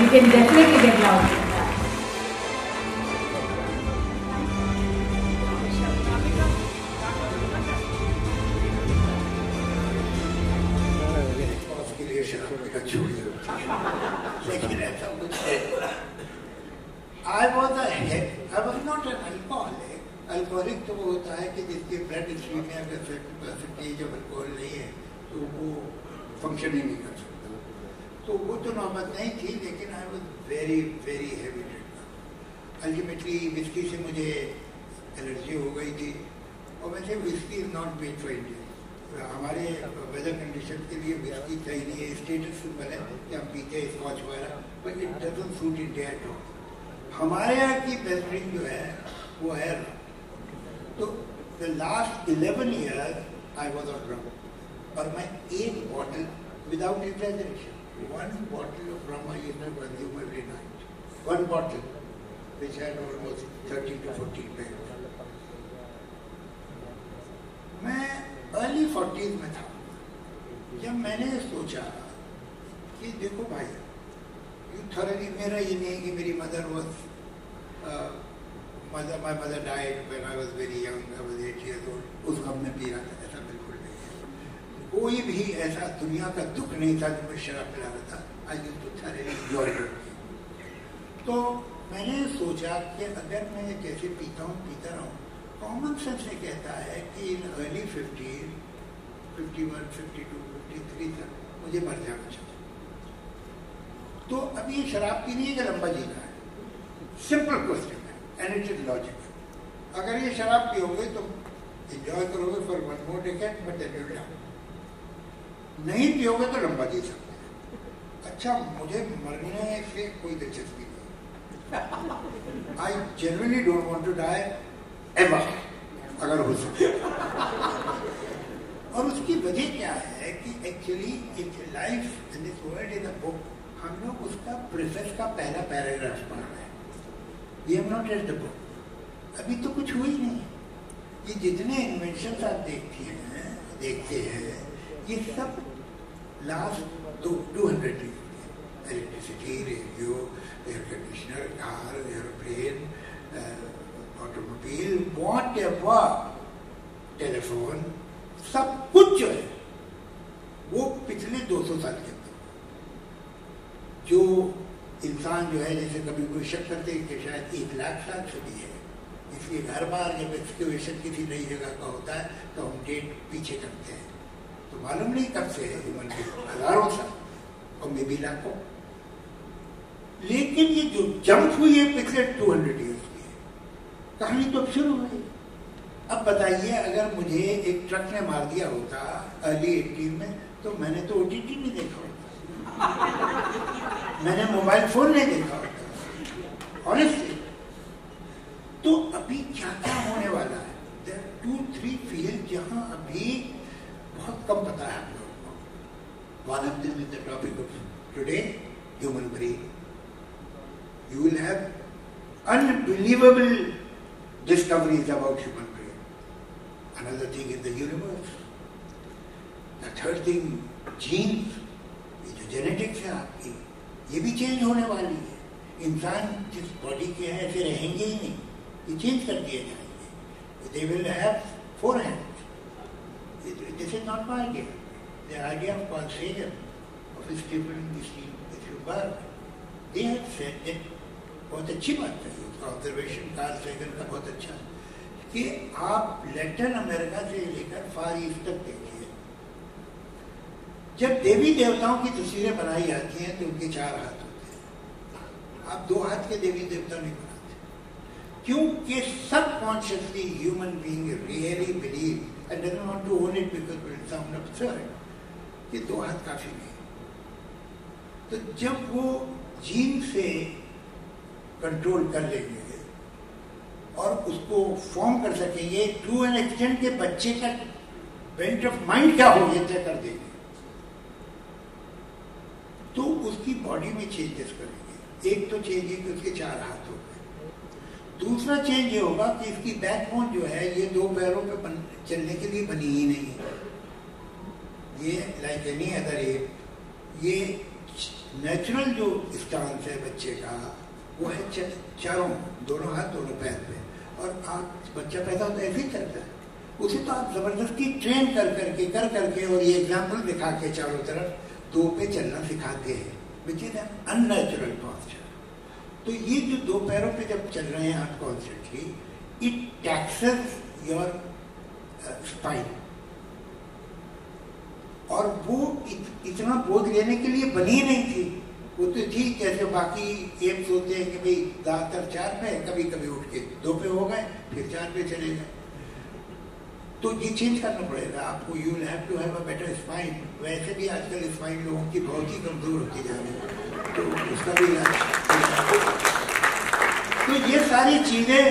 You can definitely get loud. I was not an alcoholic. Alcoholic तो वो होता है कि जिसके ब्लड स्ट्रीम में अगर परसेंटेज ऑफ अल्कोहल नहीं है तो वो फंक्शन ही नहीं कर सकता। तो वो तो नौबत नहीं थी, लेकिन I was very very heavy drinker. Ultimately whisky से मुझे एलर्जी हो गई थी और वैसे whisky is not made for India. हमारे वेदर कंडीशन के लिए विस्की सही नहीं है, स्टेटस सिंबल है कि हम पीते हैं स्कॉच वगैरह, but it doesn't suit India at all. हमारे यहाँ की बेस्ट ड्रिंक जो है वो है रम। तो the last 11 years I was on rum और मैं 8 bottle without exaggeration 1 bottle of rum I used to consume every night. 1 bottle which had almost 30 to 40 pence. मैं अर्ली 40s में था जब मैंने सोचा कि देखो भाई, मेरा ये नहीं कि मेरी mother my mother died when I was very young, I was 8 years old, उस गम में पी रहा था, ऐसा बिल्कुल नहीं है। कोई भी ऐसा दुनिया का दुख नहीं था जो मैं शराब पिला रहा था। I used to thoroughly enjoy it। तो मैंने सोचा कि अगर मैं जैसे पीता रहा हूँ, कॉमन सेंस ये कहता है कि इन अर्ली 50s, 51, 52, 53 तक मुझे मर जाना चाहिए। तो अब ये शराब पीनी है कि लंबा जीना है? सिंपल क्वेश्चन है एंड इट इज लॉजिकल। अगर ये शराब पियोगे तो एंजॉय करोगे for 1 more decade, but then you will die. नहीं पियोगे तो लंबा जी सकते हैं। अच्छा, मुझे मरने से कोई दिलचस्पी नहीं। I genuinely don't want to die ever, अगर हो सके। और उसकी वजह क्या है कि actually it's life in this world in a book. हम लोग उसका प्रेफेस का पहला पैराग्राफ पढ़ रहे हैं। We have not read the book. अभी तो कुछ हुआ ही नहीं। ये जितने इन्वेंशन आप देखते हैं ये सब last 200 years। Electricity, radio, air conditioner, car, aeroplane, automobile, whatever, telephone, सब कुछ जो है वो पिछले 200 साल के अंदर। जो इंसान जो है, जैसे कभी कोई शक करते हैं कि शायद 1 लाख साल से भी है, इसलिए हर बार जब एक्सकवेशन किसी नई जगह का होता है तो हम डेट पीछे करते हैं। तो मालूम नहीं कब से है, हजारों साल और मे भी लाखों। लेकिन ये जो जंप हुई है पिछले 200 years की है, कहानी तो अब शुरू हुई। अब बताइए, अगर मुझे एक ट्रक ने मार दिया होता अर्ली 80s में, तो मैंने तो OTT नहीं देखा होता, मैंने मोबाइल फोन नहीं देखा होता, ऑनेस्टली। तो अभी क्या क्या होने वाला है? देयर आर 2-3 फील्ड जहां अभी बहुत कम पता है हम लोगों को। One of this is the topic of today, human brain. You will have unbelievable discoveries about human brain. another thing is the universe. The third thing, genes, ये जो जेनेटिक्स है आपकी, ये भी चेंज होने वाली है. इंसान जिस बॉडी के हैं ऐसे रहेंगे ही नहीं, ये चेंज कर दिए जाएंगे. They will have 4 hands. This is not my idea. The idea of Carl Sagan, of Stephen Spielberg, they have said that बहुत अच्छी बात है, ऑब्जर्वेशन कार्ल सेगन का बहुत अच्छा है कि आप लैटिन अमेरिका से लेकर फार ईस्ट तक देखिए. जब देवी देवताओं की तस्वीरें बनाई जाती हैं तो उनके 4 हाथ होते हैं. आप 2 हाथ के देवी देवता नहीं बनाते, क्योंकि subconsciously human being really believe and doesn't want to own it because it sound absurd कि 2 हाथ काफी नहीं. तो जब वो जीन से कंट्रोल कर लेंगे और उसको फॉर्म कर सकेंगे टू एन एक्सटेंट के बच्चे का बेंट ऑफ माइंड क्या हो ये तय कर देंगे, तो उसकी बॉडी में चेंजेस करेंगे. एक तो चेंज है कि उसके 4 हाथ हो गए. दूसरा चेंज ये होगा कि इसकी बैकबोन जो है ये 2 पैरों पे चलने के लिए बनी ही नहीं है. ये लाइक एनी अदर एप, ये नेचुरल जो स्टांस है बच्चे का वो है चारों, दोनों हाथ दोनों पैर पे. और आप बच्चा पैदा होता है ऐसे ही चलता है. उसे तो आप जबरदस्ती ट्रेन कर करके और ये एग्जाम्पल दिखा के चारों तरफ 2 पे चलना सिखाते हैं, which is an unnatural posture. तो ये जो 2 पैरों पे जब चल रहे हैं आप constantly, it taxes your spine. और वो इतना बोझ लेने के लिए बनी नहीं थी. वो तो ठीक जैसे बाकी एम्स होते हैं कि भाई ज्यादातर 4 पे, कभी कभी उठ के 2 पे हो गए, फिर 4 पे चले गए. तो ये चेंज करना पड़ेगा आपको. You will have to have a better spine. वैसे भी आजकल स्पाइन लोगों की बहुत ही कमजोर होती जा रही है, तो उसका भी इलाज. तो ये सारी चीजें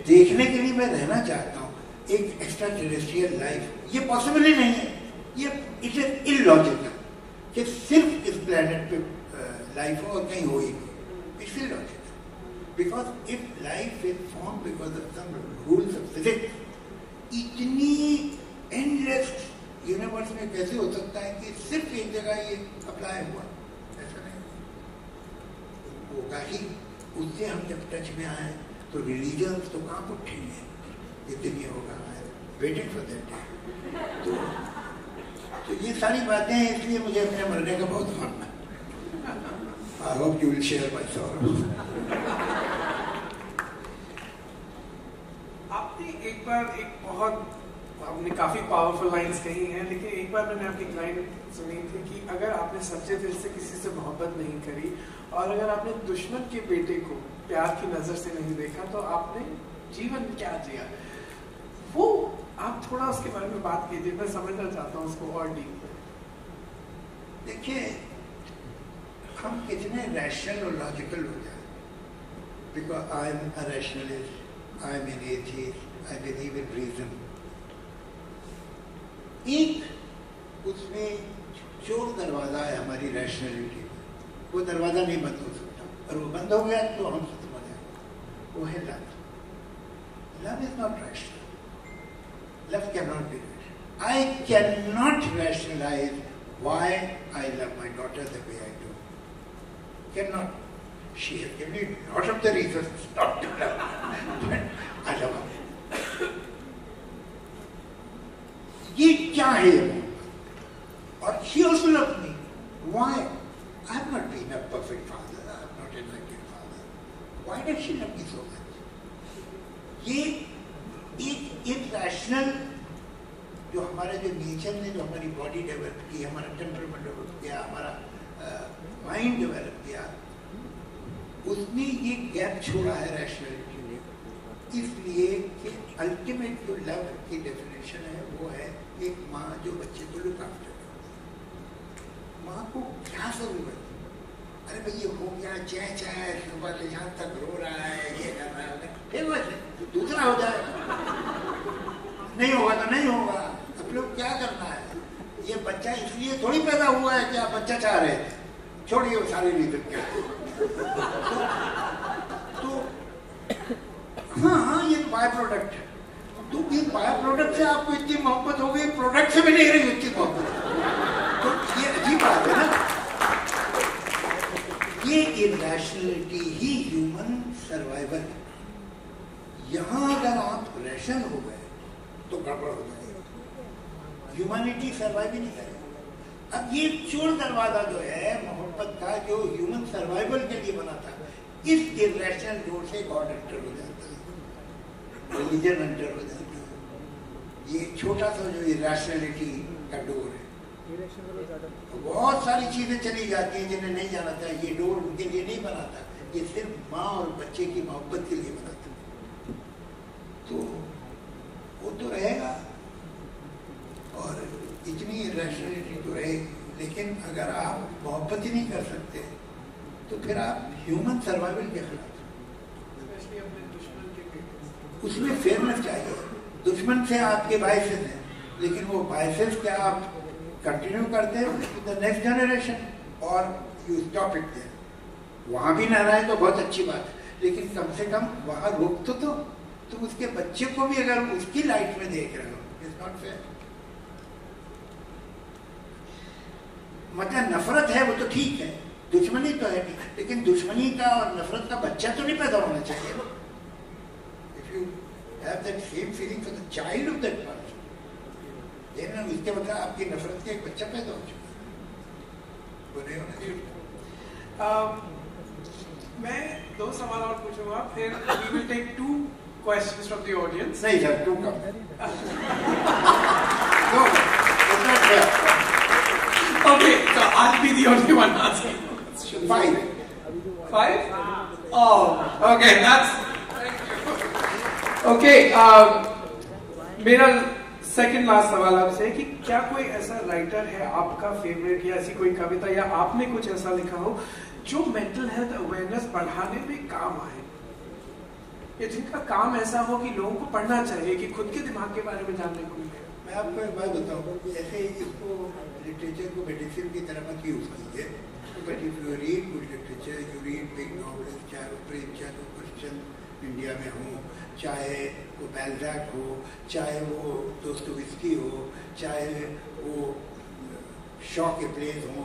देखने के लिए मैं रहना चाहता हूँ. एक एक्स्ट्रा टेरेस्ट्रियल लाइफ ये पॉसिबल ही नहीं है. ये इट इज इलॉजिकल कि सिर्फ इस प्लेनेट पे लाइफ हो और कहीं हो ही नहीं. It's illogical because if life is form because of some rules of physics, इतनी एंडलेस यूनिवर्स में कैसे हो सकता है कि सिर्फ एक जगह ये अप्लाई हुआ? ऐसा नहीं होगा ही. उससे हम जब टच में आए तो रिलीजन्स तो कहाँ उठेंगे, इतनी होगा वेटिंग फॉर दैट. तो ये सारी बातें हैं, इसलिए मुझे अपने मरने का बहुत मन है. I hope you will share my sorrow. आपने एक बार आपने काफी पावरफुल लाइंस कही हैं, लेकिन एक बार मैंने आपकी लाइन सुनी थी कि अगर आपने सच्चे दिल से किसी से मोहब्बत नहीं करी और अगर आपने दुश्मन के बेटे को प्यार की नजर से नहीं देखा तो आपने जीवन क्या जिया. वो आप थोड़ा उसके बारे में बात कीजिए, मैं समझना चाहता हूँ उसको और डीप. देखिए, हम कितने रैशनल और लॉजिकल हो जाए. Because I am a rationalist, I am an atheist, I believe in reason. एक उसमें चोर दरवाजा है हमारी रैशनलिटी में. वो दरवाजा नहीं बंद हो सकता, और वो बंद हो गया तो हम खत्म हो जाएंगे. वो है love. Love is not rational. Love cannot be rational. I cannot rationalize why I love my daughter the way I do. Cannot. She has given me a lot of the reasons not to love her, but I love her. ये क्या है? और she also loves me. Why? I have not been a perfect father. I have not invented father. Why does she love me so much? ये एक rational जो हमारा जो nature ने जो हमारी बॉडी डेवलप की, हमारा टेम्परामेंट डेवलप किया, हमारा माइंड डेवलप किया, उसने ये गैप छोड़ा है रैशनलिटी ने. इसलिए कि अल्टीमेट जो लव की डेफिनेशन है वो है एक माँ जो बच्चे को लुक आफ्टर करे. माँ को क्या जरूरत? अरे भाई ये हो गया, चाहे सुबह से शाम तक रो रहा है, ये कर रहा है, फिर वैसे दूसरा हो जाएगा. नहीं होगा तो नहीं होगा. अब लोग क्या करना है? ये बच्चा इसलिए थोड़ी पैदा हुआ है कि आप बच्चा चाह रहे थे. छोड़िए वो सारी रीजन क्या. तो हाँ, ये बाय प्रोडक्ट है. तो ये बाय प्रोडक्ट से आपको इतनी मोहब्बत हो गई, प्रोडक्ट से भी नहीं रही इतनी मोहब्बत, तो ये अजीब बात है ना। ये इरैशनलिटी ही ह्यूमन सर्वाइवल है। यहां अगर आप रैशन हो गए तो गड़बड़ हो जाएगी, ह्यूमैनिटी सर्वाइव ही नहीं करेगी। अब ये चोर दरवाजा जो है मोहब्बत का, जो ह्यूमन सर्वाइवल के लिए बना था, इस इरैशनल डोर से गॉड एंटर हो जाता है, रिलीजन एंटर हो जाता है। ये छोटा सा जो इरैशनलिटी का डोर है, बहुत सारी चीजें चली जाती हैं जिन्हें नहीं जाना था। ये डोर उनके लिए नहीं बना था, ये सिर्फ माँ और बच्चे की मोहब्बत के लिए बना था। तो वो तो रहेगा और इतनी रैशनलिटी तो रहेगी, लेकिन अगर आप मोहब्बत ही नहीं कर सकते तो फिर आप ह्यूमन सर्वाइवल के खिलाफ। उसमें फेयरनेस चाहिए। दुश्मन से आपके बायसेस हैं, लेकिन वो बायसेस क्या आप कंटिन्यू करते हैं टू द नेक्स्ट जनरेशन और यू स्टॉप इट देयर। वहां भी ना रहे तो बहुत अच्छी बात है, लेकिन कम से कम वहां रोक तो तुम उसके बच्चे को भी अगर उसकी लाइफ में देख रहे हो, इट्स नॉट फेयर। मतलब नफरत है वो तो ठीक है, दुश्मनी तो है नहीं, लेकिन दुश्मनी का और नफरत का बच्चा तो नहीं पैदा होना चाहिए। If you have that same feeling for the child of that person, then इसके मतलब आपकी नफरत का एक बच्चा पैदा हो चुका है, वो नहीं होना चाहिए। मैं 2 सवाल और पूछूंगा, फिर we will take 2 questions from the audience. नहीं sir, 2 come. No, it's not fair. Okay, so I'll be the only one asking. 5. 5? Oh, okay, that's. Thank you. Okay, मेरा सेकंड लास्ट सवाल आपसे कि क्या कोई ऐसा राइटर है आपका फेवरेट, या ऐसी कोई कविता या आपने कुछ ऐसा लिखा हो जो मेंटल हेल्थ अवेयरनेस बढ़ाने में काम आए, या जिनका काम ऐसा हो कि लोगों को पढ़ना चाहिए, कि खुद के दिमाग के बारे में जानने को मिले? मैं आपको एक बात बताऊं, ऐसे इसको लिटरेचर को मेडिसिन की तरह मत यूज कीजिए, but if you read good literature, you read big novels, चाहे वो प्रेमचंद हो, क्रिश्चियन इंडिया में हो, चाहे वो बैल्जैक हो, चाहे वो दोस्तोयेव्स्की हो, चाहे वो शॉ के प्लेज हो,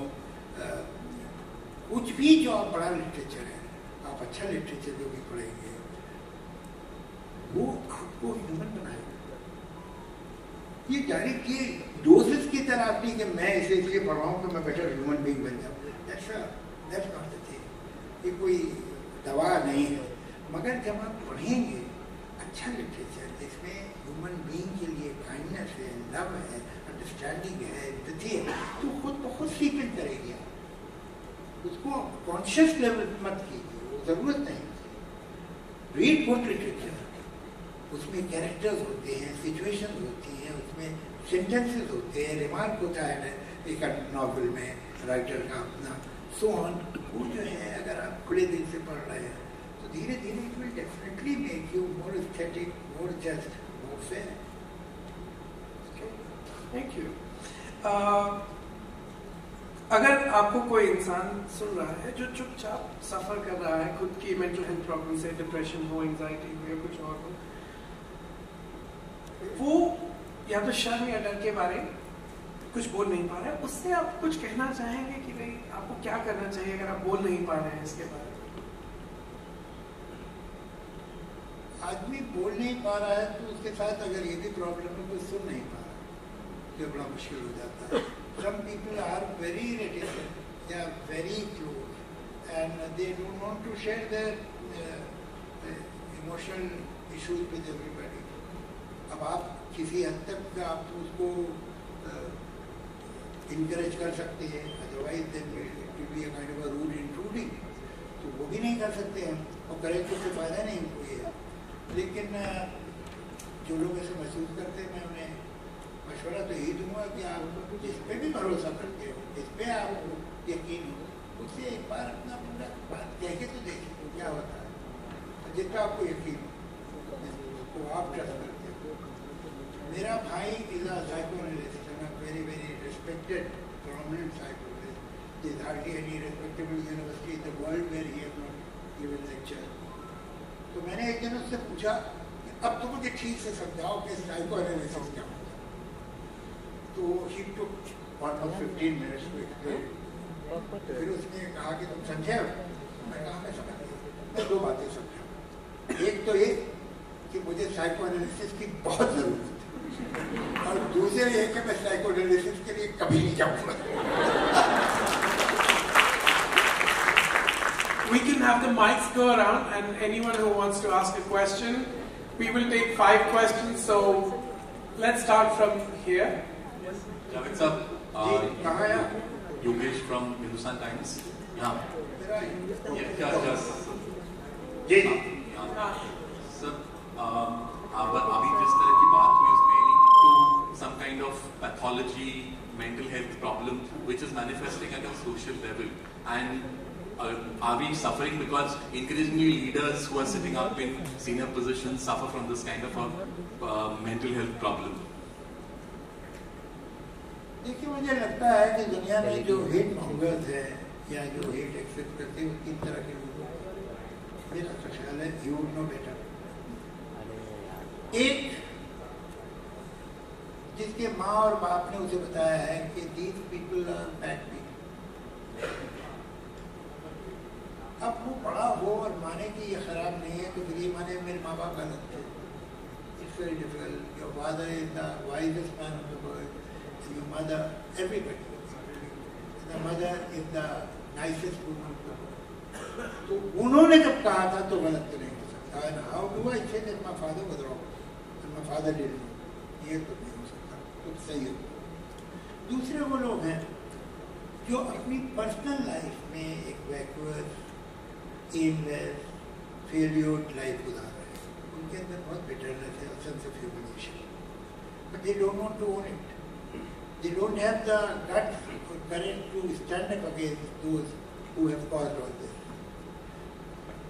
कुछ भी जो आप बड़ा लिटरेचर है, आप अच्छा लिटरेचर जो भी पढ़ेंगे वो आपको ह्यूमन बनाएगा। ये डायरेक्ट ये डोजेस की तरह नहीं कि मैं इसे इसलिए पढ़ रहा हूँ कि मैं बेटर ह्यूमन बीइंग बन जाऊँ, दैट्स नॉट द थिंग। ये कोई दवा नहीं है, मगर जब आप पढ़ेंगे अच्छा लिटरेचर जिसमें ह्यूमन बीइंग के लिए काइंडनेस है, लव है, अंडरस्टैंडिंग है, एम्पैथी है, तो खुद ब खुद सीपन करेगी। आप उसको कॉन्शियस लेवल मत कीजिए, वो जरूरत नहीं। रीड गुड लिटरेचर, उसमें कैरेक्टर्स होते हैं, सिचुएशन होती हैं, उसमें सेंटेंसेस होते हैं, रिमार्क होता है एक नॉवल में राइटर का अपना, सो ऑन। वो जो है अगर आप खुले दिल से पढ़ रहे हैं तो धीरे धीरे it will definitely make you more aesthetic, more just, more fair. Thank you. अगर आपको कोई इंसान सुन रहा है जो चुपचाप सफर कर रहा है खुद की मेंटल हेल्थ प्रॉब्लम से, डिप्रेशन हो, एंजाइटी हो या कुछ और हो, वो या तो शर्म या डर के बारे कुछ बोल नहीं पा रहा है, उससे आप कुछ कहना चाहेंगे कि भाई आपको क्या करना चाहिए अगर आप बोल नहीं पा रहे हैं इसके बारे में? आदमी बोल नहीं पा रहा है तो उसके साथ अगर ये भी प्रॉब्लम है तो सुन नहीं पा रहा, ये बड़ा मुश्किल हो जाता है। Some people are very reticent, they are very close, and they don't want to share their emotional issues with everybody. अब आप किसी हद तक आप उसको encourage कर सकते हैं, otherwise then it will be a kind of a rude intruding, तो वो भी नहीं कर सकते हैं, और करें तो उससे फायदा नहीं कोई है। लेकिन जो लोग ऐसे महसूस करते हैं, मैं उन्हें मशवरा तो यही दूंगा कि आप जिस पे भी भरोसा करते हो, जिस पे आपको यकीन हो, उससे एक बार अपना पूरा बात कह के तो देखिए क्या होता है। जिस पे आपको यकीन हो उसको आप ट्रस्ट करते हो। मेरा भाई is a psychoanalyst, very very respected prominent psychoanalyst, there is hardly any respectable university in the world where he has not given lecture। तो मैंने एक दिन उससे पूछा कि अब तुम मुझे ठीक से समझाओ कि साइकोएनालिसिस क्या होता है। तो he took almost 15 minutes to explain. फिर उसने कहा कि तुम समझे? मैं कहा मैं समझ गया। मैं 2 बातें समझा। एक तो ये कि मुझे साइकोएनालिसिस की बहुत जरूरत है, और दूसरे ये कि मैं साइकोएनालिसिस के लिए कभी नहीं जाऊंगा। We can have the mics go around, and anyone who wants to ask a question, we will take 5 questions. So let's start from here. Javed sir, कहाँ है आप? Yogesh from Hindustan Times. Yeah. जी sir, अभी जिस तरह की बात हुई उसमें link to some kind of pathology, mental health problem which is manifesting at a social level, and are we suffering because increasingly leaders who are sitting up in senior positions suffer from this kind of a mental health problem? देखिए, मुझे लगता है कि दुनिया में जो hate mongers है या जो हेट एक्सेप्ट करते हैं, 3 तरह के लोग हैं। मेरा तो ख्याल है यू नो बेटर। एक, जिसके माँ और बाप ने उसे बताया है कि these people are bad people. अब वो बड़ा हो और माने कि ये खराब नहीं है, तो फिर ये माने मेरे माँ बाप गलत थे। It's very difficult. Your father is the wisest man of the world, your mother, everybody, the mother is the nicest woman of the world. तो उन्होंने जब कहा था तो गलत तो नहीं हो सकता। And how do I say that my father was wrong and my father didn't? ये तो नहीं हो सकता, तो सही हो। दूसरे वो लोग हैं जो अपनी पर्सनल लाइफ में एक बैकवर्ड, एमलेस, फेलियर लाइफ गुजार रहे हैं। उनके अंदर बहुत बिटरनेस है, sense of humiliation, but they don't want to own it. They don't have the guts or courage to stand up against those who have caused all this.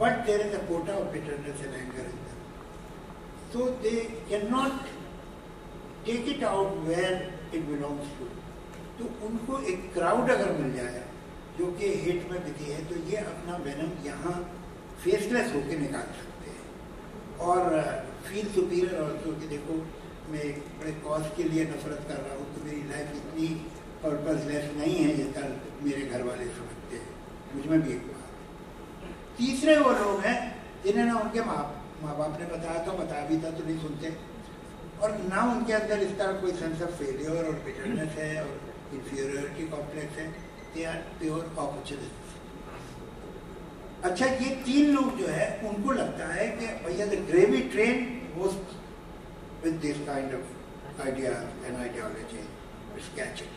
But there is a quota of bitterness and anger in them. So they cannot take it out where it belongs to. तो उनको एक crowd अगर मिल जाए जो कि hate में busy है, तो ये अपना वेनम यहाँ फेसलेस होकर निकाल सकते हैं और फील सुपीरियर ऑल्सो कि देखो मैं एक बड़े कॉज के लिए नफरत कर रहा हूँ, तो मेरी लाइफ इतनी पर्पसलेस नहीं है जितना मेरे घर वाले समझते हैं। मुझ में भी एक बात। तीसरे वो लोग हैं जिन्हें ना उनके माँ बाप ने बताया तो बता भी था तो नहीं सुनते, और ना उनके अंदर इस तरह कोई सेंस ऑफ फेलियर और बिटरनेस है और इंफीरियरिटी कॉम्प्लेक्स है। They are pure opportunist. अच्छा, ये 3 लोग जो है उनको लगता है कि भैया the gravy train most with this kind of ideas and ideology, it's catching.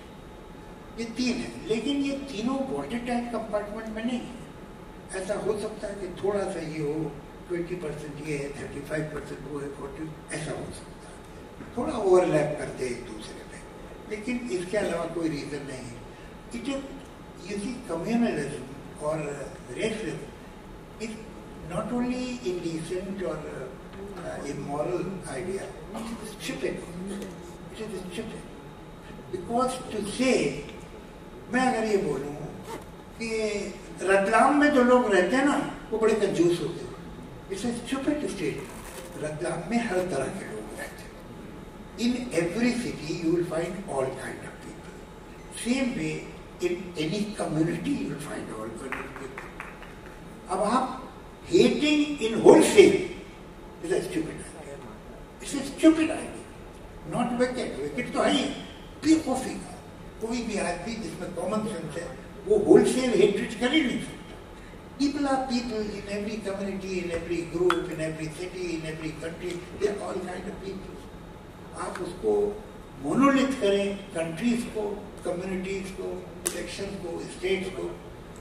ये 3 है, लेकिन ये तीनों watertight कंपार्टमेंट में नहीं है। ऐसा हो सकता है कि थोड़ा सा ये हो, 20% ये है, 35% वो है, 40 ऐसा हो सकता है। थोड़ा ओवरलैप करते हैं एक दूसरे में, लेकिन इसके अलावा कोई रीजन नहीं है। It is you see communalism और racism is not only indecent और immoral idea. It is stupid. It is stupid. Because to say, मैं अगर ये बोलूँ कि रतलाम में जो लोग रहते हैं ना वो बड़े कंजूस होते हैं, It's a stupid statement. Ratlam में हर तरह के लोग रहते हैं। In every city you will find all kind of people. Same way in any community you will find all kind of people. अब आप hating in wholesale is a stupid idea. It's a stupid idea. Not wicked. Wicked तो है ही, बेवकूफी का। कोई भी आदमी जिसमें कॉमन सेंस है वो होलसेल हेट्रेड कर ही नहीं सकता। People are people in every community, in every group, in every city, in every country. They are all kind of people. आप उसको मोनोलिथ करें, कंट्रीज को, कम्युनिटीज को, सेक्शन को, स्टेट्स को,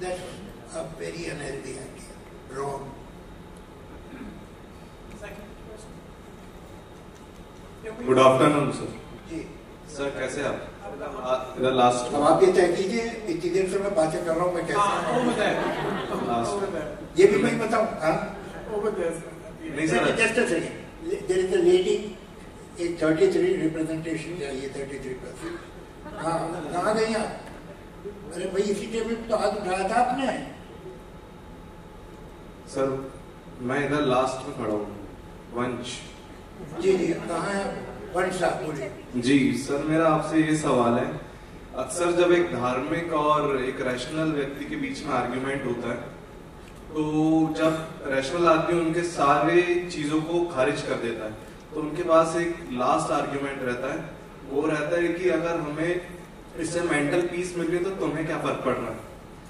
that's a very unhealthy idea. Wrong. Good afternoon sir. जी sir कैसे आप? इधर लास्ट अब आप ये तय कीजिए, इतनी देर से मैं बातें कर रहा हूँ, मैं कैसे ये भी मैं बताऊँ? नहीं sir, just a second, there is a lady, एक 33 रिप्रेजेंटेशन चाहिए, 33%। हाँ, कहाँ गई आप? अरे भाई इसी टेबल पे तो हाथ उठाया था आपने। सर मैं इधर लास्ट में खड़ा हूँ, वंश। जी जी, कहाँ है वन साहब, बोलिए। जी सर, मेरा आपसे ये सवाल है, अक्सर जब एक धार्मिक और एक रैशनल व्यक्ति के बीच में आर्ग्यूमेंट होता है, तो जब रैशनल आदमी उनके सारे चीजों को खारिज कर देता है, तो उनके पास एक लास्ट आर्ग्यूमेंट रहता है, वो रहता है कि अगर हमें इससे मेंटल पीस मिल रही है तो तुम्हें क्या फर्क पड़ रहा है?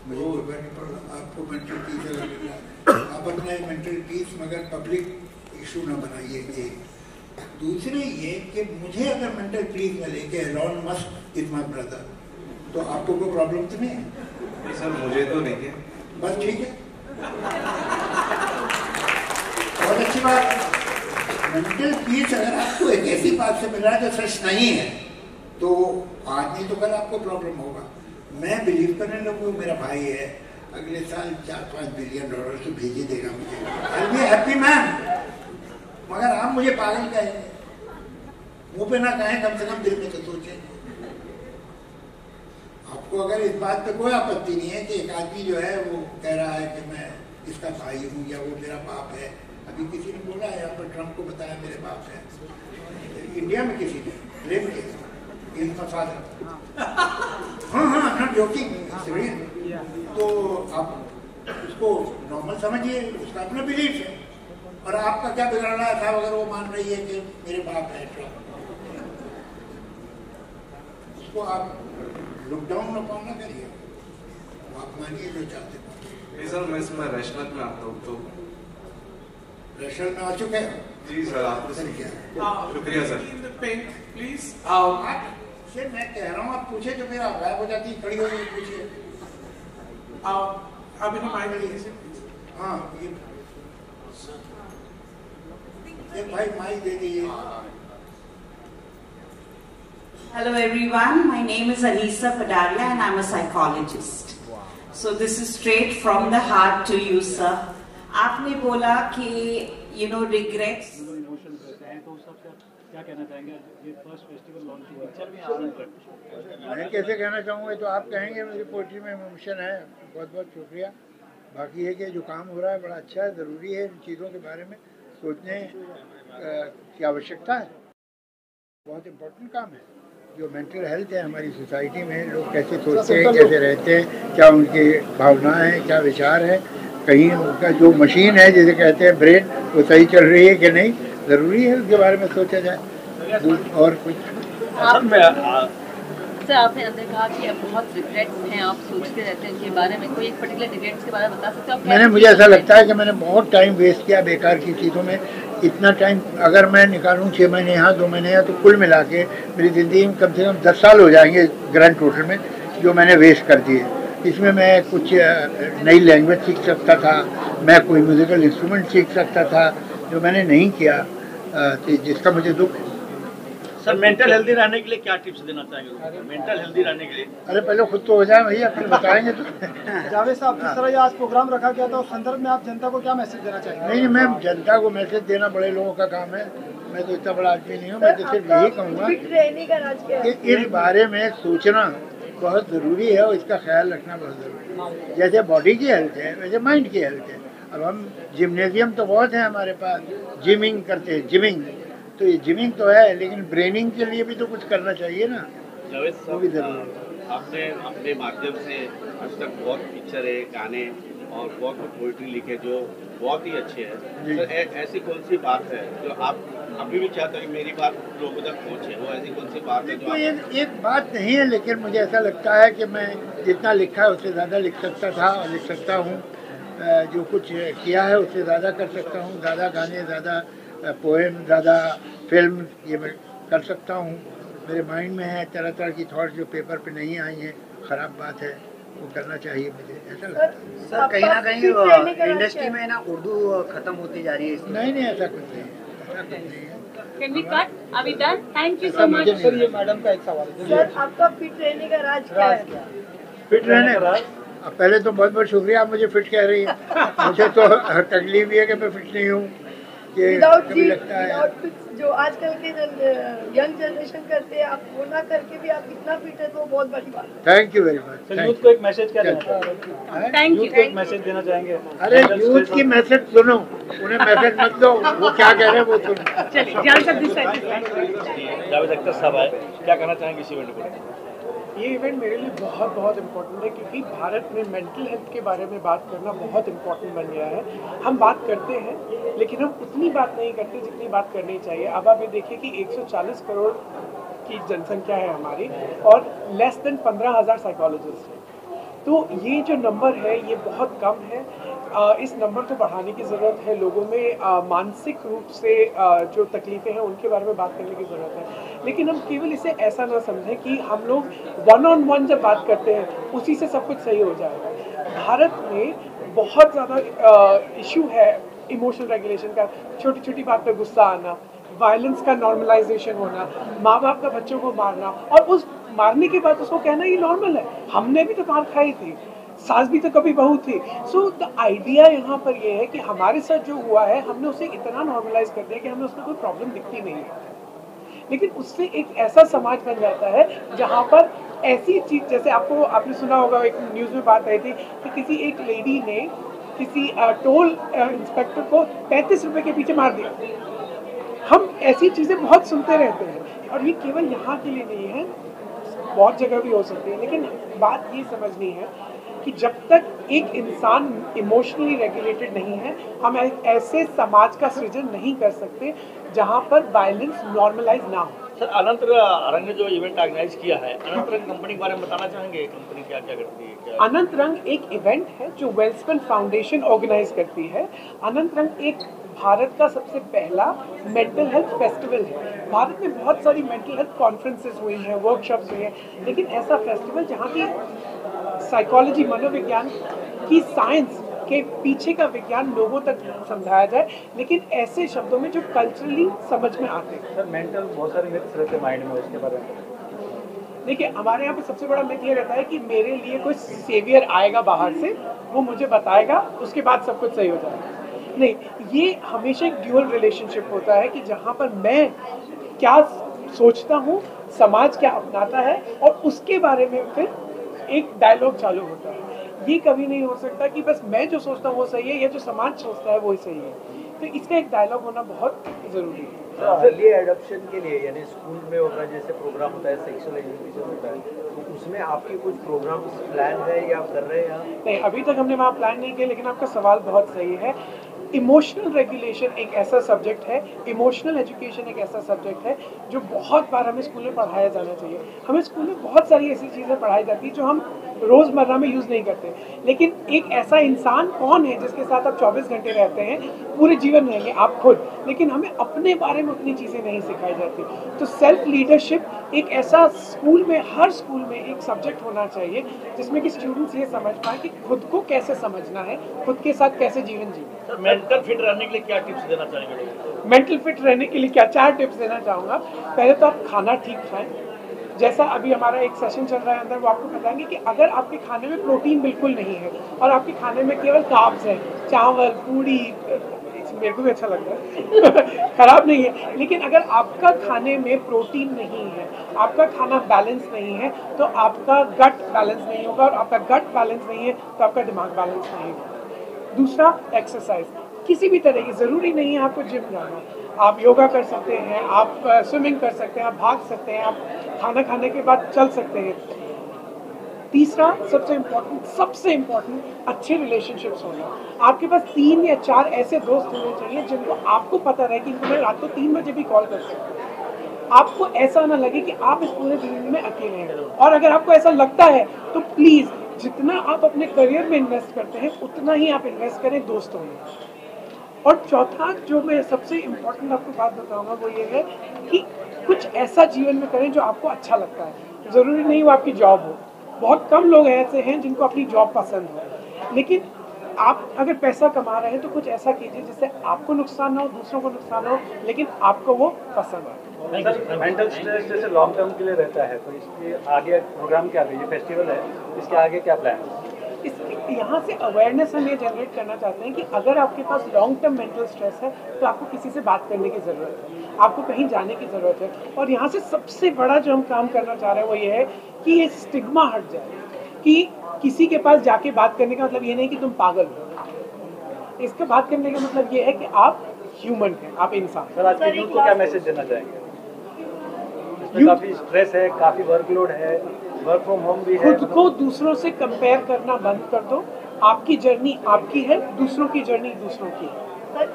मुझे फर्क नहीं पड़ रहा, आपको मेंटल पीस अगर मिल रहा है, आप अपना मेंटल पीस मगर पब्लिक इशू ना बनाइए। दूसरे ये कि मुझे अगर मेंटल पीस मिले कि Elon Musk is my brother, तो आपको कोई प्रॉब्लम तो नहीं है? नहीं सर, मुझे तो नहीं है। बस ठीक है, बहुत अच्छी बात। मेंटल पीस अगर आपको एक ऐसी बात से मिल रहा है जो सच नहीं है, तो आज नहीं तो कल आपको प्रॉब्लम होगा। मैं बिलीव करने लगूँ, मेरा भाई है, अगले साल 4-5 बिलियन डॉलर तो भेज ही देगा मुझे, I will be happy man. मगर आप मुझे पागल कहेंगे, मुंह पे ना कहें, कम से कम दिल में तो सोचें। आपको अगर इस बात पे कोई आपत्ति नहीं है कि एक आदमी जो है वो कह रहा है कि मैं इसका भाई हूँ या वो मेरा बाप है। अभी किसी ने बोला है यहाँ पर, ट्रम्प को बताया मेरे बाप है, इंडिया में किसी ने ब्लेम किया, इनका फादर। हाँ, नॉट जोकिंग, तो आप उसको नॉर्मल समझिए, उसका अपना बिलीफ है, और आपका क्या बिगड़ रहा था अगर वो मान रही है कि मेरे बाप है ट्रम्प। उसको आप लुक डाउन अपॉन ना करिए, आप मानिए जो चाहते हैं। नहीं सर, मैं इसमें रैशनल में आता हूँ, तो रैशनल में आ चुके हैं। जी सर, आपने सर क्या शुक्रिया सर। Pink please. सर मैं कह रहा हूँ, आप पूछे तो फिर आप गायब हो जाती, खड़ी हो गई, पूछिए। आप इन्हें माइक दीजिए। हाँ, ये भाई माइक दे दीजिए। Hello everyone, my name is Anisa Padaria and I'm a psychologist. So this is straight from the heart to you, sir. आपने बोला कि regrets. क्या कहना चाहेंगे? ये फर्स्ट फेस्टिवल लॉन्च हुआ, पिक्चर भी आ रहा है। मैं कैसे कहना चाहूँगा, तो आप कहेंगे मेरी पोइट्री में इमोशन है। बहुत बहुत शुक्रिया। बाकी है कि जो काम हो रहा है बड़ा अच्छा है, ज़रूरी है इन चीज़ों के बारे में सोचने की आवश्यकता है। बहुत इम्पोर्टेंट काम है। जो मेंटल हेल्थ है हमारी सोसाइटी में, लोग कैसे सोचते हैं, कैसे रहते हैं, क्या उनकी भावनाएं हैं, क्या विचार है, कहीं उनका जो मशीन है जिसे कहते हैं ब्रेन, वो सही चल रही है कि नहीं, ज़रूरी है उसके बारे में सोचा जाए। और कुछ सर, आपने अंदर कहा कि अब बहुत रिग्रेट्स हैं, आप सोचते रहते हैं उनके बारे में, कोई एक पर्टिकुलर रिग्रेट्स के बारे में बता सकते हो? मुझे ऐसा लगता है कि मैंने बहुत टाइम वेस्ट किया बेकार की चीज़ों में। इतना टाइम अगर मैं निकालूं, 6 महीने यहाँ 2 महीने यहाँ, तो कुल मिला के मेरी ज़िंदगी में कम से कम 10 साल हो जाएंगे ग्रैंड टोटल में, जो मैंने वेस्ट कर दिए। इसमें मैं कुछ नई लैंग्वेज सीख सकता था, मैं कोई म्यूज़िकल इंस्ट्रूमेंट सीख सकता था, जो मैंने नहीं किया, जिसका मुझे दुख है। सर, मेंटल हेल्दी रहने के लिए क्या टिप्स देना चाहेंगे? मेंटल हेल्दी रहने के लिए अरे पहले खुद तो हो जाए भैया, फिर बताएंगे तो। जावेद साहब, जिस तरह ये आज प्रोग्राम रखा गया था, उस संदर्भ में आप जनता को क्या मैसेज देना चाहेंगे? नहीं, मैं जनता को मैसेज देना बड़े लोगों का काम है, मैं तो इतना बड़ा आदमी नहीं हूँ। मैं तो सिर्फ यही कहूँगा कि इस बारे में सोचना बहुत ज़रूरी है और इसका ख्याल रखना बहुत ज़रूरी है। जैसे बॉडी की हेल्थ है वैसे माइंड की हेल्थ है। अब हम जिम्नेजियम तो बहुत है हमारे पास, जिमिंग करते हैं, जिमिंग, तो ये जिमिंग तो है, लेकिन ब्रेनिंग के लिए भी तो कुछ करना चाहिए ना, वो भी जरूरी है। आपने अपने माध्यम से आज तक बहुत पिक्चर है, गाने और बहुत पोइट्री लिखे जो बहुत ही अच्छे हैं। तो ऐसी कौन सी बात है जो आप अभी भी चाहते हैं कि मेरी बात लोगों तक पहुँचे? वो ऐसी कौन सी बात है जो एक बात नहीं है, लेकिन मुझे ऐसा लगता है कि मैं जितना लिखा है उससे ज़्यादा लिख सकता था और लिख सकता हूँ। जो कुछ किया है उससे ज़्यादा कर सकता हूँ। ज़्यादा गाने, ज़्यादा पोएम, ज़्यादा फिल्म, ये मैं कर सकता हूँ। मेरे माइंड में है तरह तरह की थॉट्स जो पेपर पे नहीं आई हैं। ख़राब बात है, वो करना चाहिए मुझे, ऐसा लगता है। सर, कहीं ना कहीं इंडस्ट्री में ना उर्दू खत्म होती जा रही है। नहीं, ऐसा कुछ नहीं है, ऐसा कुछ नहीं है। Can we cut? Are we done? Thank you so much. Sir, ये मैडम का एक सवाल है। सर, आपका फिट रहने का राज क्या है? फिट रहने का राज? पहले तो बहुत बहुत शुक्रिया, आप मुझे फिट कह रही हैं। मुझे तो तकलीफ ये है कि मैं फिट नहीं हूँ। ये विदाउट कभी लगता है विदाउट जो आजकल के यंग जनरेशन करते हैं, आप वो ना करके भी आप इतना फिट है तो बहुत बड़ी बात है। Thank you very much. Youth को एक मैसेज क्या देना चाहेंगे? Thank you. यूथ को एक मैसेज देना चाहेंगे? अरे यूथ की मैसेज सुनो, उन्हें मैसेज मत दो, वो क्या कह रहे हैं वो सुनो। चलिए जान सकते जावेद अख्तर साहब आए, क्या कहना चाहेंगे इस इवेंट को? ये इवेंट मेरे लिए बहुत बहुत इम्पोर्टेंट है, क्योंकि भारत में मेंटल हेल्थ के बारे में बात करना बहुत इम्पोर्टेंट बन गया है। हम बात करते हैं लेकिन हम उतनी बात नहीं करते जितनी बात करनी चाहिए। अब आप ये देखिए कि 140 करोड़ की जनसंख्या है हमारी और लेस देन 15,000 साइकोलॉजिस्ट हैं। तो ये जो नंबर है ये बहुत कम है। इस नंबर को बढ़ाने की ज़रूरत है। लोगों में मानसिक रूप से जो तकलीफ़ें हैं उनके बारे में बात करने की ज़रूरत है। लेकिन हम केवल इसे ऐसा ना समझें कि हम लोग 1-on-1 जब बात करते हैं उसी से सब कुछ सही हो जाएगा। भारत में बहुत ज़्यादा इशू है इमोशनल रेगुलेशन का। छोटी छोटी बात पर गुस्सा आना, वायलेंस का नॉर्मलाइजेशन होना, माँ बाप का बच्चों को मारना और उस मारने के बाद उसको कहना ये नॉर्मल है। हमने भी तो मार खाई थी, सास भी तो कभी बहू थी। सो द आइडिया यहाँ पर ये है कि हमारे साथ जो हुआ है हमने उसे इतना नॉर्मलाइज कर दिया कि हमें उसमें कोई प्रॉब्लम दिखती नहीं है। लेकिन उससे एक ऐसा समाज बन जाता है जहाँ पर ऐसी चीज, जैसे आपने सुना होगा, एक न्यूज़ में बात आई थी कि किसी एक लेडी ने किसी टोल इंस्पेक्टर को 35 रुपए के पीछे मार दिया। हम ऐसी चीज़ें बहुत सुनते रहते हैं और ये केवल यहाँ के लिए नहीं है, बहुत जगह भी हो सकती है। लेकिन बात ये समझनी है कि जब तक एक इंसान इमोशनली रेगुलेटेड नहीं है, हम ऐसे समाज का सृजन नहीं कर सकते जहाँ पर वायलेंस नॉर्मलाइज ना हो। सर, अनंत रंग ने जो इवेंट ऑर्गेनाइज किया है, अनंत रंग कंपनी के बारे में बताना चाहेंगे? कंपनी क्या क्या करती है? क्या? अनंत रंग एक इवेंट है जो वेल्सपन फाउंडेशन ऑर्गेनाइज करती है। अनंत रंग एक भारत का सबसे पहला मेंटल हेल्थ फेस्टिवल है। भारत में बहुत सारी मेंटल हेल्थ कॉन्फ्रेंसेस हुई हैं, वर्कशॉप्स हुई हैं, लेकिन ऐसा फेस्टिवल जहाँ की साइकोलॉजी, मनोविज्ञान की साइंस के पीछे का विज्ञान लोगों तक समझाया जाए, लेकिन ऐसे शब्दों में जो कल्चरली समझ में आते हैं। सर, मेंटल बहुत सारे मिथ्स रहते हैं माइंड में, उसके बारे में देखिए, हमारे यहाँ पे सबसे बड़ा मिथ ये रहता है कि मेरे लिए कोई सेवियर आएगा बाहर से, वो मुझे बताएगा, उसके बाद सब कुछ सही हो जाएगा। नहीं, ये हमेशा एक ड्यूअल रिलेशनशिप होता है कि जहाँ पर मैं क्या सोचता हूँ, समाज क्या अपनाता है और उसके बारे में फिर एक डायलॉग चालू होता है। ये कभी नहीं हो सकता कि बस मैं जो सोचता हूँ वो सही है या जो समाज सोचता है वो ही सही है। तो इसका एक डायलॉग होना बहुत ज़रूरी है। अर्ली एडॉप्शन के लिए, यानी स्कूल में होता है जैसे प्रोग्राम होता है, सेक्सुअल एजुकेशन होता है, तो उसमें आपके कुछ प्रोग्राम्स प्लान है या आप कर रहे हैं? नहीं, अभी तक हमने वहाँ प्लान नहीं किया, लेकिन आपका सवाल बहुत सही है। इमोशनल रेगुलेशन एक ऐसा सब्जेक्ट है, इमोशनल एजुकेशन एक ऐसा सब्जेक्ट है जो बहुत बार हमें स्कूल में पढ़ाया जाना चाहिए। हमें स्कूल में बहुत सारी ऐसी चीज़ें पढ़ाई जाती हैं जो हम रोज़मर्रा में यूज़ नहीं करते, लेकिन एक ऐसा इंसान कौन है जिसके साथ आप 24 घंटे रहते हैं, पूरे जीवन रहेंगे आप खुद, लेकिन हमें अपने बारे में उतनी चीज़ें नहीं सिखाई जाती। तो सेल्फ लीडरशिप एक ऐसा स्कूल में, हर स्कूल में एक सब्जेक्ट होना चाहिए जिसमें कि स्टूडेंट्स ये समझ पाए कि खुद को कैसे समझना है, खुद के साथ कैसे जीवन जीना। मेंटल फिट रहने के लिए क्या टिप्स देना चाहेंगे? मेंटल फिट रहने के लिए क्या 4 टिप्स देना चाहूँगा। पहले तो आप खाना ठीक खाएं। जैसा अभी हमारा एक सेशन चल रहा है अंदर, वो आपको बताएंगे कि अगर आपके खाने में प्रोटीन बिल्कुल नहीं है और आपके खाने में केवल कार्ब्स हैं, चावल, पूड़ी, मेरे को भी अच्छा लगता है खराब नहीं है, लेकिन अगर आपका खाने में प्रोटीन नहीं है, आपका खाना बैलेंस नहीं है, तो आपका गट बैलेंस नहीं होगा, और आपका गट बैलेंस नहीं है तो आपका दिमाग बैलेंस नहीं होगा। दूसरा, एक्सरसाइज किसी भी तरह की, ज़रूरी नहीं है आपको जिम जाना, आप योगा कर सकते हैं, आप स्विमिंग कर सकते हैं, आप भाग सकते हैं, आप खाना खाने के बाद चल सकते हैं। तीसरा, सबसे इम्पोर्टेंट अच्छे रिलेशनशिप्स होना। आपके पास 3 या 4 ऐसे दोस्त होने चाहिए जिनको आपको पता रहे कि मैं रात को 3 बजे भी कॉल कर सकता हूँ। आपको ऐसा ना लगे कि आप इस पूरे दिन में अकेले हैं, और अगर आपको ऐसा लगता है तो प्लीज़ जितना आप अपने करियर में इन्वेस्ट करते हैं उतना ही आप इन्वेस्ट करें दोस्तों में। और चौथा, जो मैं सबसे इम्पोर्टेंट आपको बात बताऊंगा, वो ये है कि कुछ ऐसा जीवन में करें जो आपको अच्छा लगता है। ज़रूरी नहीं वो आपकी जॉब हो, बहुत कम लोग ऐसे हैं जिनको अपनी जॉब पसंद हो, लेकिन आप अगर पैसा कमा रहे हैं तो कुछ ऐसा कीजिए जिससे आपको नुकसान ना हो, दूसरों को नुकसान हो, लेकिन आपको वो पसंद आए। सर, मेंटल स्ट्रेस जैसे लॉन्ग टर्म के लिए रहता है, तो इसके आगे प्रोग्राम क्या है? ये फेस्टिवल है, इसके आगे क्या प्लान है? यहाँ से अवेयरनेस हम ये जनरेट करना चाहते हैं कि अगर आपके पास लॉन्ग टर्म मेंटल स्ट्रेस है तो आपको किसी से बात करने की ज़रूरत है, आपको कहीं जाने की ज़रूरत है। और यहाँ से सबसे बड़ा जो हम काम करना चाह रहे हैं वो ये है कि ये स्टिग्मा हट जाए कि किसी के पास जाके बात करने का मतलब ये नहीं कि तुम पागल हो। इसका बात करने का मतलब ये है कि आप ह्यूमन हैं, आप इंसान। सर आज के यूथ को क्या मैसेज देना चाहेंगे? इसमें काफ़ी स्ट्रेस है, काफ़ी वर्कलोड है, वर्क फ्रॉम होम भी है। खुद को दूसरों से कंपेयर करना बंद कर दो। आपकी जर्नी आपकी है, दूसरों की जर्नी दूसरों की है।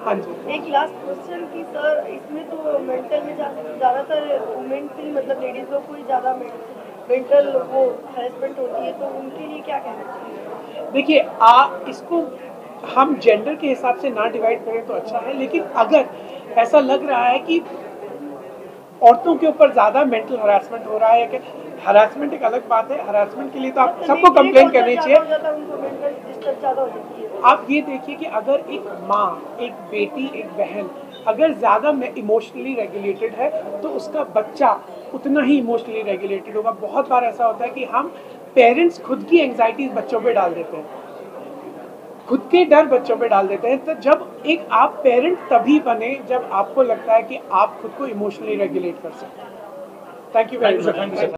हाँ जी, एक लास्ट क्वेश्चन कि सर इसमें तो मेंटल में ज़्यादातर वुमेन से मतलब लेडीज लोग को ही ज़्यादा मेंटल वो हैरेसमेंट होती है, तो उनके लिए क्या कहना चाहिए? देखिए इसको हम जेंडर के हिसाब से ना डिवाइड करें तो अच्छा है, लेकिन अगर ऐसा लग रहा है कि औरतों के ऊपर ज़्यादा मेंटल हरासमेंट हो रहा है, कि हरासमेंट एक अलग बात है, हरासमेंट के लिए तो आप सबको कंप्लेन करनी चाहिए। आप ये देखिए कि अगर एक माँ, एक बेटी, एक बहन अगर ज़्यादा इमोशनली रेगुलेटेड है तो उसका बच्चा उतना ही इमोशनली रेगुलेटेड होगा। बहुत बार ऐसा होता है कि हम पेरेंट्स खुद की एंग्जाइटीज बच्चों पे डाल देते हैं, खुद के डर बच्चों पे डाल देते हैं। तो जब एक आप पेरेंट तभी बने जब आपको लगता है कि आप खुद को इमोशनली रेगुलेट कर सकते हैं। Thank you very much.